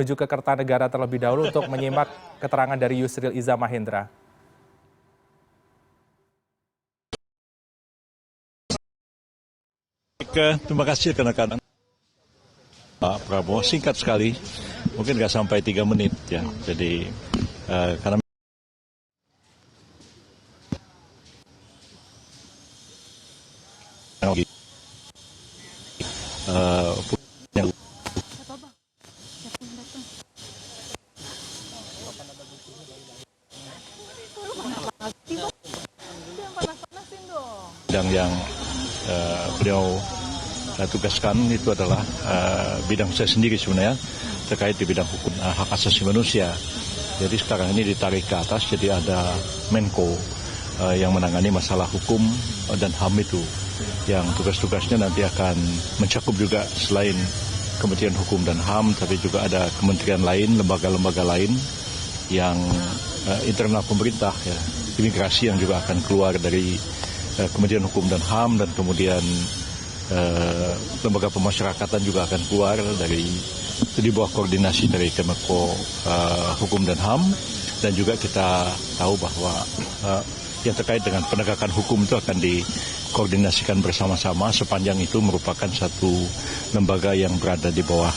Menuju ke Kertanegara terlebih dahulu untuk menyimak keterangan dari Yusril Iza Mahendra. Terima kasih rekan-rekan. Pak Prabowo singkat sekali, mungkin nggak sampai 3 menit ya. Jadi karena bidang yang beliau tugaskan itu adalah bidang saya sendiri sebenarnya terkait di bidang hukum hak asasi manusia. Jadi sekarang ini ditarik ke atas, jadi ada Menko yang menangani masalah hukum dan HAM itu, yang tugas-tugasnya nanti akan mencakup juga selain Kementerian Hukum dan HAM, tapi juga ada kementerian lain, lembaga-lembaga lain yang internal pemerintah, ya, imigrasi yang juga akan keluar dari Kementerian Hukum dan HAM, dan kemudian lembaga pemasyarakatan juga akan keluar dari itu di bawah koordinasi dari Kemenko Hukum dan HAM. Dan juga kita tahu bahwa yang terkait dengan penegakan hukum itu akan dikoordinasikan bersama-sama sepanjang itu merupakan satu lembaga yang berada di bawah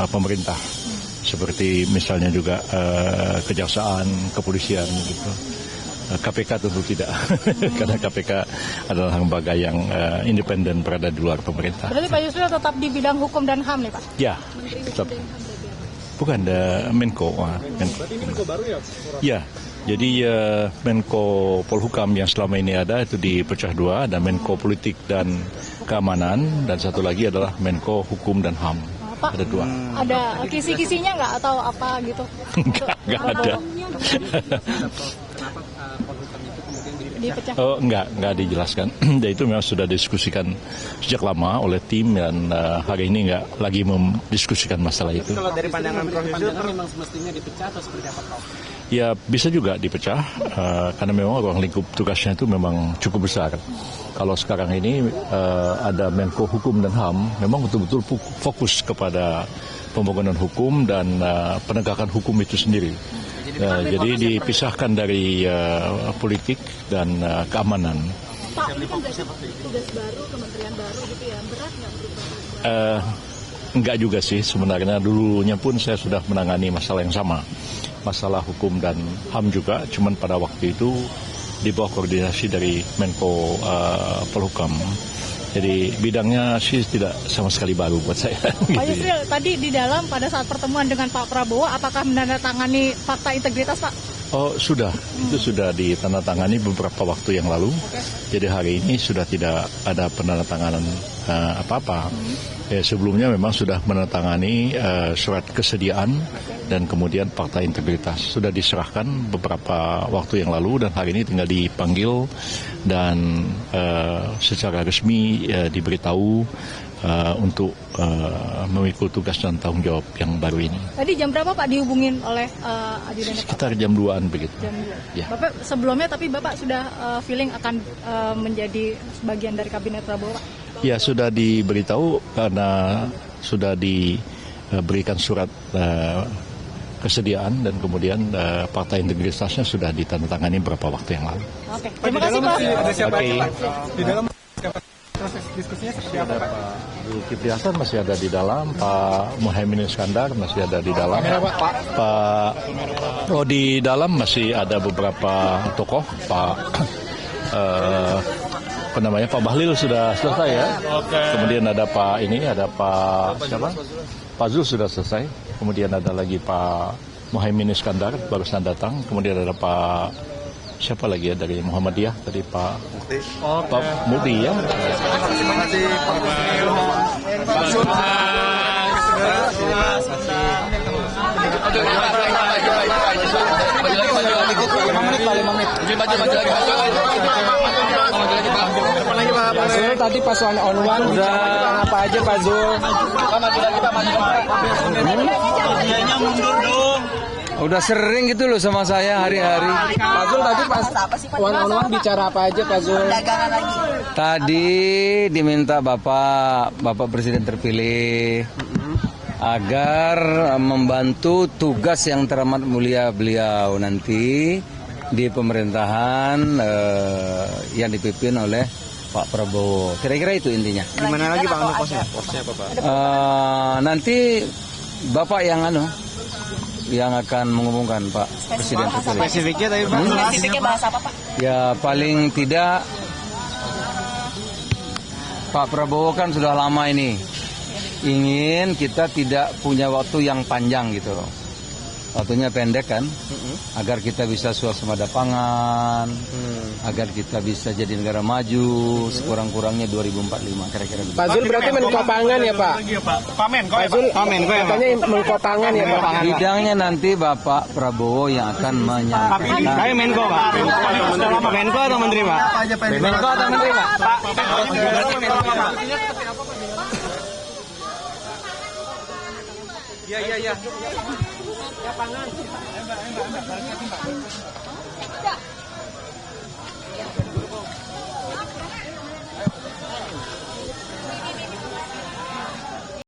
pemerintah, seperti misalnya juga kejaksaan, kepolisian gitu. KPK tentu tidak, karena KPK adalah lembaga yang independen berada di luar pemerintah. Berarti Pak Yusril tetap di bidang hukum dan HAM nih Pak? Ya, tetap. Bukan, Menko. Menko baru ya? Ya, jadi Menko Polhukam yang selama ini ada itu dipecah dua, ada Menko Politik dan Keamanan, dan satu lagi adalah Menko Hukum dan HAM. Pak, ada dua. Ada kisi-kisinya nggak atau apa gitu? Nggak ada. Oh, enggak dijelaskan. Dan itu memang sudah diskusikan sejak lama oleh tim, dan hari ini enggak lagi mendiskusikan masalah itu. Kalau dari pandangan Prof. Yusril memang semestinya dipecah atau seperti apa, Prof? Ya, bisa juga dipecah, karena memang ruang lingkup tugasnya itu memang cukup besar. Kalau sekarang ini ada Menko Hukum dan HAM, memang betul-betul fokus kepada pembangunan hukum dan penegakan hukum itu sendiri. Jadi dipisahkan dari politik dan keamanan. Pak, ini kan jadi tugas baru, kementerian baru gitu ya, berat nggak berubah? Enggak juga sih sebenarnya, dulunya pun saya sudah menangani masalah yang sama. Masalah hukum dan HAM juga, cuman pada waktu itu di bawah koordinasi dari Menko Polhukam. Jadi bidangnya sih tidak sama sekali baru buat saya. Pak Yusril, tadi di dalam pada saat pertemuan dengan Pak Prabowo, apakah menandatangani fakta integritas, Pak? Oh, sudah. Itu sudah ditandatangani beberapa waktu yang lalu. Jadi hari ini sudah tidak ada penandatanganan apa-apa. Ya, sebelumnya memang sudah menandatangani surat kesediaan dan kemudian fakta integritas. Sudah diserahkan beberapa waktu yang lalu, dan hari ini tinggal dipanggil dan secara resmi diberitahu untuk memikul tugas dan tanggung jawab yang baru ini. Tadi jam berapa Pak dihubungin oleh ajudannya Pak? Sekitar jam 2-an begitu. Jam 2. Ya. Bapak sebelumnya, tapi Bapak sudah feeling akan menjadi bagian dari kabinet Prabowo, Pak? Ya, sudah diberitahu karena sudah diberikan surat kesediaan, dan kemudian fakta integritasnya sudah ditandatangani beberapa waktu yang lalu. Oke, terima kasih Pak. Ada siapa Oke. di dalam proses diskusinya seperti apa, Pak? Zulkifli Hasan masih ada di dalam, Pak Muhaimin Iskandar masih ada di dalam, di dalam masih ada beberapa tokoh, Pak Bahlil sudah selesai ya. Kemudian ada Pak siapa? Pak Zul sudah selesai. Kemudian ada lagi Pak Muhaimin Iskandar barusan datang. Kemudian ada Pak siapa lagi ya dari Muhammadiyah tadi, Pak Mukti ya. Terima kasih Pak Zul, tadi pas one on one udah apa aja Pak Zul? Udah sering gitu loh sama saya hari-hari. Pak Zul tadi pas one on one bicara apa aja Pak Zul? Tadi diminta Bapak Presiden terpilih agar membantu tugas yang teramat mulia beliau nanti di pemerintahan yang dipimpin oleh Pak Prabowo. Kira-kira itu intinya. Gimana lagi Pak untuk posnya? Posnya apa Pak? Nanti Bapak yang akan mengumumkan Pak Presiden terpilih. Spesifiknya tadi Pak. Spesifiknya bahas apa Pak? Ya paling tidak Pak Prabowo kan sudah lama ini ingin kita tidak punya waktu yang panjang gitu loh. Waktunya pendek kan, agar kita bisa suasembada pangan, agar kita bisa jadi negara maju, sekurang-kurangnya 2045 kira-kira begitu. Pak Zul berarti Menko Pangan ya Pak? Pak Zul, katanya Menko Pangan ya Pak? Bidangnya nanti Bapak Prabowo yang akan menyampaikan. Saya Menko Pak. Menko atau Menteri Pak? Menko atau Menteri Pak? Iya.